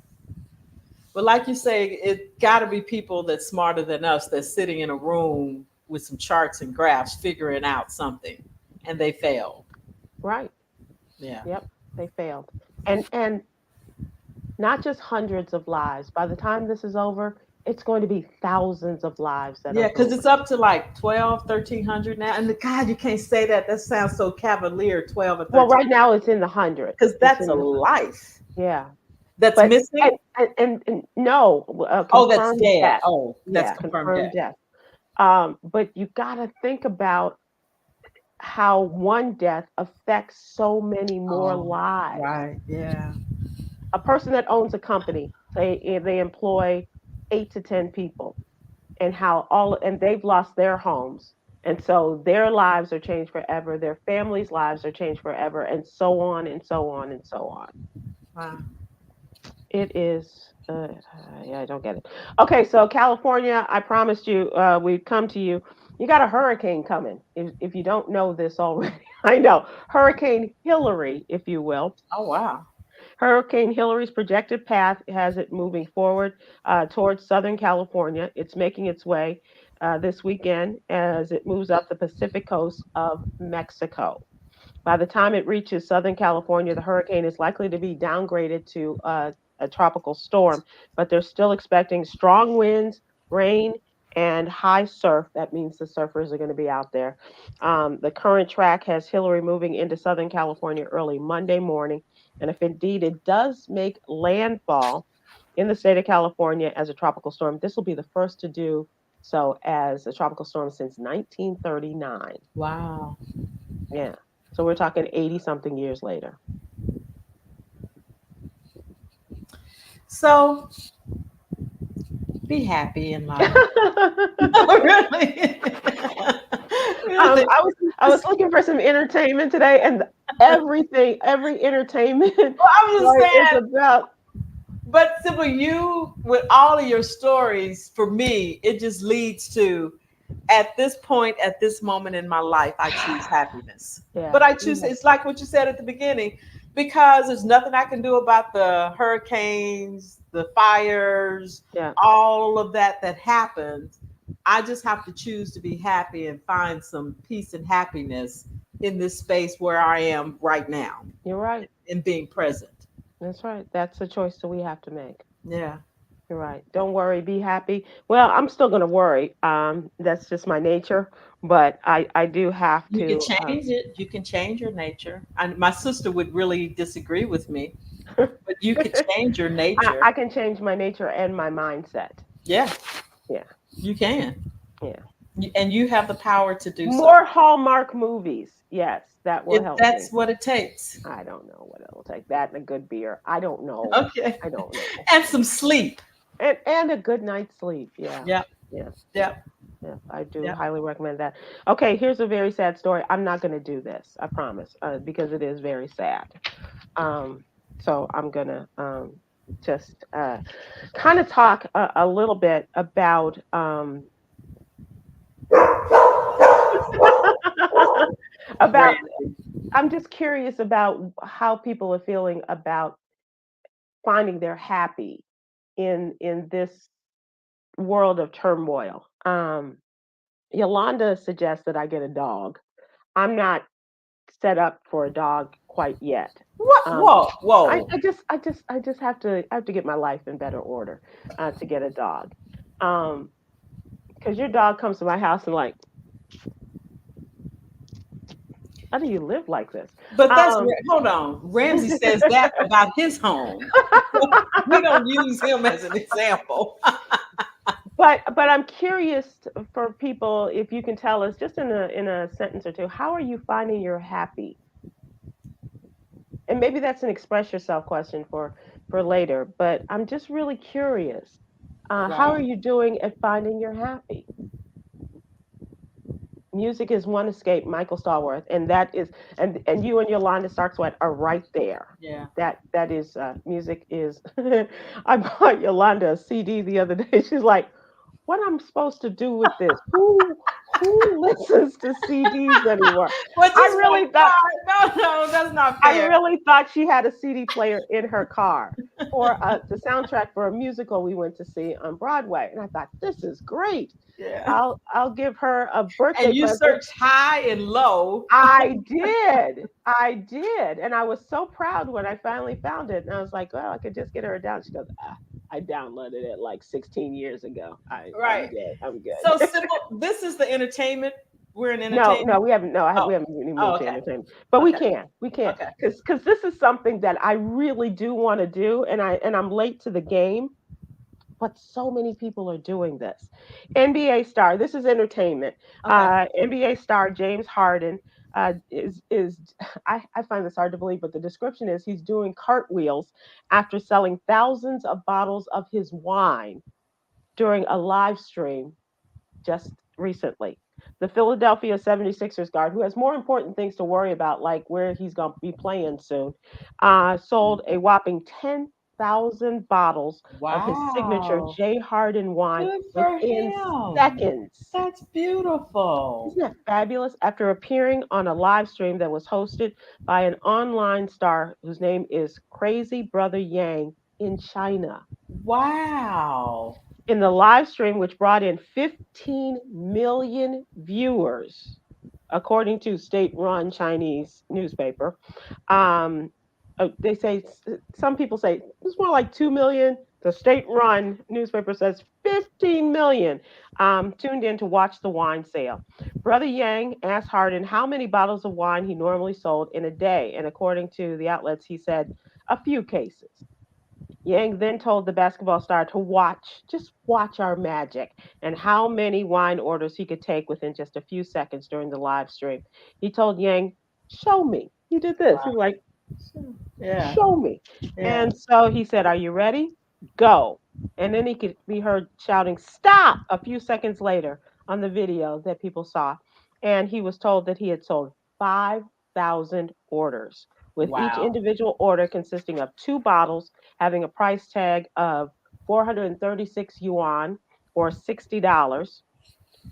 But like you say, it got to be people that's smarter than us that's sitting in a room with some charts and graphs figuring out something, and they failed. Right. Yeah. Yep. They failed. And not just hundreds of lives. By the time this is over, it's going to be thousands of lives that Yeah, are because it's ruined. up to like 12, 1,300 now. And God, you can't say that. That sounds so cavalier, 12 or Well, right 1,300. now it's in the hundreds. Because It's that's in a the life yeah. that's But missing. and no, Oh, that's confirmed dead. death. Oh, that's Yeah, confirmed confirmed dead. death. But you got to think about how one death affects so many more Oh, lives. right. Yeah. A person that owns a company, say they employ 8 to 10 people, and how all and they've lost their homes, and so their lives are changed forever, their families' lives are changed forever, and so on and so on and so on. Wow. It is. Yeah, I don't get it. Okay, so California, I promised you we'd come to you. You got a hurricane coming. If you don't know this already, I know Hurricane Hillary, if you will. Oh, wow. Hurricane Hillary's projected path has it moving forward towards Southern California. It's making its way this weekend as it moves up the Pacific coast of Mexico. By the time it reaches Southern California, the hurricane is likely to be downgraded to a tropical storm, but they're still expecting strong winds, rain, and high surf. That means the surfers are going to be out there. The current track has Hillary moving into Southern California early Monday morning. And if indeed it does make landfall in the state of California as a tropical storm, this will be the first to do so as a tropical storm since 1939. Wow. Yeah. So we're talking 80 something years later. So be happy in life. um, Really? Really? I was looking for some entertainment today, and every entertainment Well, I'm just story is saying, about. but Sybil, you, with all of your stories, for me, it just leads to, at this point, at this moment in my life, I choose happiness. Yeah, But I choose, yeah, it's like what you said at the beginning, because there's nothing I can do about the hurricanes, the fires, yeah. all of that happens. I just have to choose to be happy and find some peace and happiness in this space where I am right now You're right. and being present. That's right. That's a choice that we have to make. Yeah. You're right. Don't worry. Be happy. Well, I'm still going to worry. That's just my nature. But I do have You can to. change it. You can change your nature. And my sister would really disagree with me, but you could change your nature. I can change my nature and my mindset. Yeah, Yeah, you can. yeah. And you have the power to do so. More Hallmark movies. Yes, that will If help that's me. what it takes. I don't know what it'll take. That and a good beer. I don't know. Okay. I don't know. And some sleep. And a good night's sleep. Yeah. Yeah. Yeah. Yeah. Yeah. I do Yeah. highly recommend that. Okay, here's a very sad story. I'm not going to do this. I promise. Because it is very sad. Um, so I'm going to just kind of talk a little bit about about Brandy. I'm just curious about how people are feeling about finding their happy in this world of turmoil. Yolanda suggests that I get a dog. I'm not set up for a dog quite yet. What? Um, Whoa, whoa. I just have to get my life in better order to get a dog. Because your dog comes to my house and like, how do you live like this? But Um, hold on. Ramsey says that about his home. We don't use him as an example. but I'm curious for people if you can tell us just in a sentence or two, how are you finding you're happy? And maybe that's an express yourself question for later. But I'm just really curious. How are Wow. you doing at finding you're happy? Music is one escape, Michael Stallworth, and that is and you and Yolanda Starksweat are right there. Yeah. That is music is. I bought Yolanda a CD the other day. She's like, "What I'm supposed to do with this? Who listens to CDs anymore?" Well, I just for really thought no, no, that's not I fair. really thought she had a CD player in her car for the soundtrack for a musical we went to see on Broadway, and I thought this is great. Yeah. I'll give her a birthday And you present. search high and low. I did, and I was so proud when I finally found it. And I was like, "Well, I could just get her a down." She goes, "I downloaded it like 16 years ago. I'm Right. good. I'm So, good." Sybil, this is the entertainment. We're in No, entertainment. we haven't. No, Oh, we haven't even oh, moved to okay, entertainment, but okay, we can, okay. because this is something that I really do want to do, and I'm late to the game, but so many people are doing this. NBA star, this is entertainment. Okay. NBA star James Harden is I find this hard to believe, but the description is he's doing cartwheels after selling thousands of bottles of his wine during a live stream just recently. The Philadelphia 76ers guard, who has more important things to worry about, like where he's going to be playing soon, sold a whopping 10,000 bottles of his signature Wow. J. Harden wine Good for within him. seconds. That's beautiful. Isn't that fabulous? After appearing on a live stream that was hosted by an online star whose name is Crazy Brother Yang in China. Wow. In the live stream, which brought in 15 million viewers, according to state-run Chinese newspaper. Um, they say some people say it's more like 2 million. The state-run newspaper says 15 million tuned in to watch the wine sale. Brother Yang asked Harden how many bottles of wine he normally sold in a day, and according to the outlets, he said a few cases. Yang then told the basketball star to just watch our magic, and how many wine orders he could take within just a few seconds during the live stream. He told Yang, "Show me." He did this. He Wow. was like, Yeah. "Show me." Yeah. And so he said, "Are you ready? Go." And then he could be heard shouting, "Stop!" a few seconds later on the video that people saw. And he was told that he had sold 5,000 orders, with each Wow. individual order consisting of two bottles having a price tag of 436 yuan or $60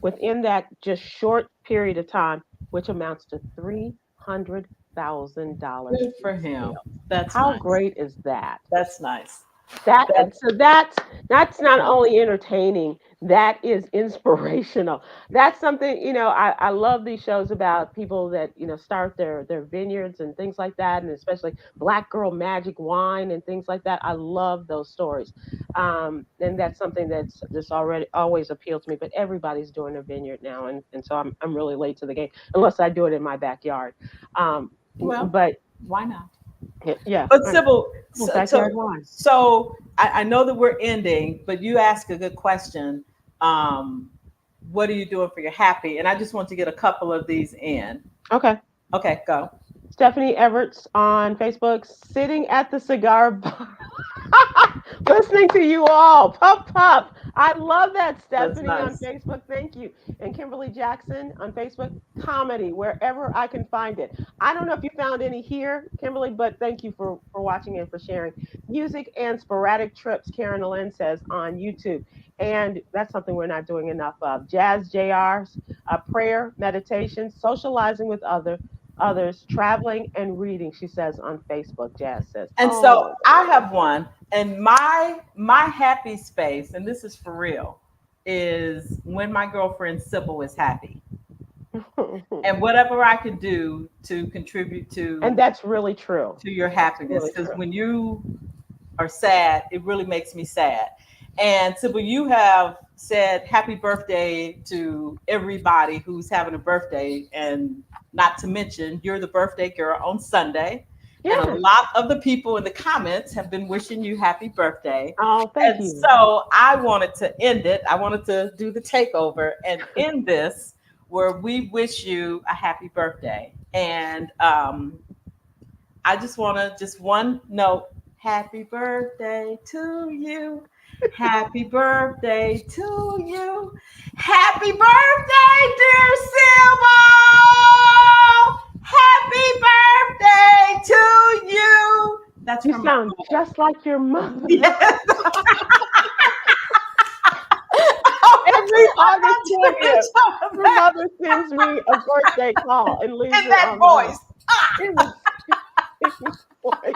within that just short period of time, which amounts to $300,000 Good for in him. sales. That's How nice. great is that? That's nice. That That's so that's not only entertaining, that is inspirational. That's something, I love these shows about people that, start their vineyards and things like that, and especially Black Girl Magic Wine and things like that. I love those stories. And that's something that's just already always appealed to me. But everybody's doing a vineyard now, and so I'm really late to the game, unless I do it in my backyard. Um, well. but Why not? yeah, But Sybil, cool so backyard so, wine. so I know that we're ending, but you asked a good question. Um, what are you doing for your happy? And I just want to get a couple of these in. Okay. Okay, go. Stephanie Everts on Facebook, sitting at the cigar bar, listening to you all. Pup, pup. I love that, That's Stephanie on nice. Facebook. Thank you. And Kimberly Jackson on Facebook, comedy, wherever I can find it. I don't know if you found any here, Kimberly, but thank you for watching and for sharing. Music and sporadic trips, Karen Lynn says on YouTube. And that's something we're not doing enough of. Jazz JR's prayer, meditation, socializing with others others traveling and reading, she says on Facebook. Jazz says, And so oh. I have one, and my happy space, and this is for real, is when my girlfriend Sybil is happy, and whatever I can do to contribute And that's really true. to your That's happiness, really because true. when you are sad, it really makes me sad. And Sybil, you have said happy birthday to everybody who's having a birthday, and not to mention you're the birthday girl on Sunday. And a Yes. lot of the people in the comments have been wishing you happy birthday. Oh, thank And you. so I wanted to end it. I wanted to do the takeover and end this where we wish you a happy birthday. And I just want to just one note. Happy birthday to you. Happy birthday to you. Happy birthday, dear Sybil. Happy birthday to you. That's You from my sound mother. just like your mother. Yes. Every August 20th, your mother sends me a birthday call and leaves In it that on voice. in the voice.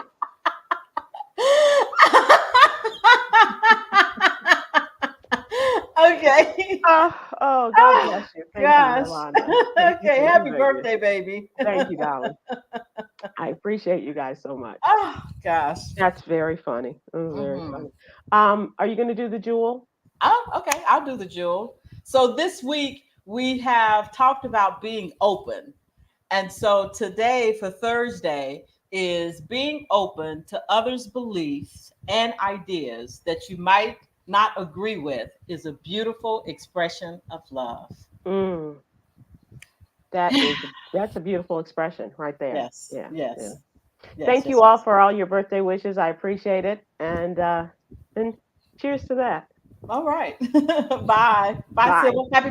Okay. Oh, God bless you. Thank you, Gosh. Yolanda. Thank you, Okay. thank you, Happy thank you. birthday, baby. Thank you, darling. I appreciate you guys so much. Oh, gosh. That's very funny. Very Mhm. funny. Are you going to do the jewel? Oh, okay. I'll do the jewel. So this week we have talked about being open. And so today for Thursday is being open to others' beliefs and ideas that you might not agree with is a beautiful expression of love. Mm, that's a beautiful expression right there. Yes, Yeah, yeah. yes, yes, Thank yes, you all yes. for all your birthday wishes. I appreciate it, and cheers to that. All right. Bye. Bye, Bye. Sybil. Happy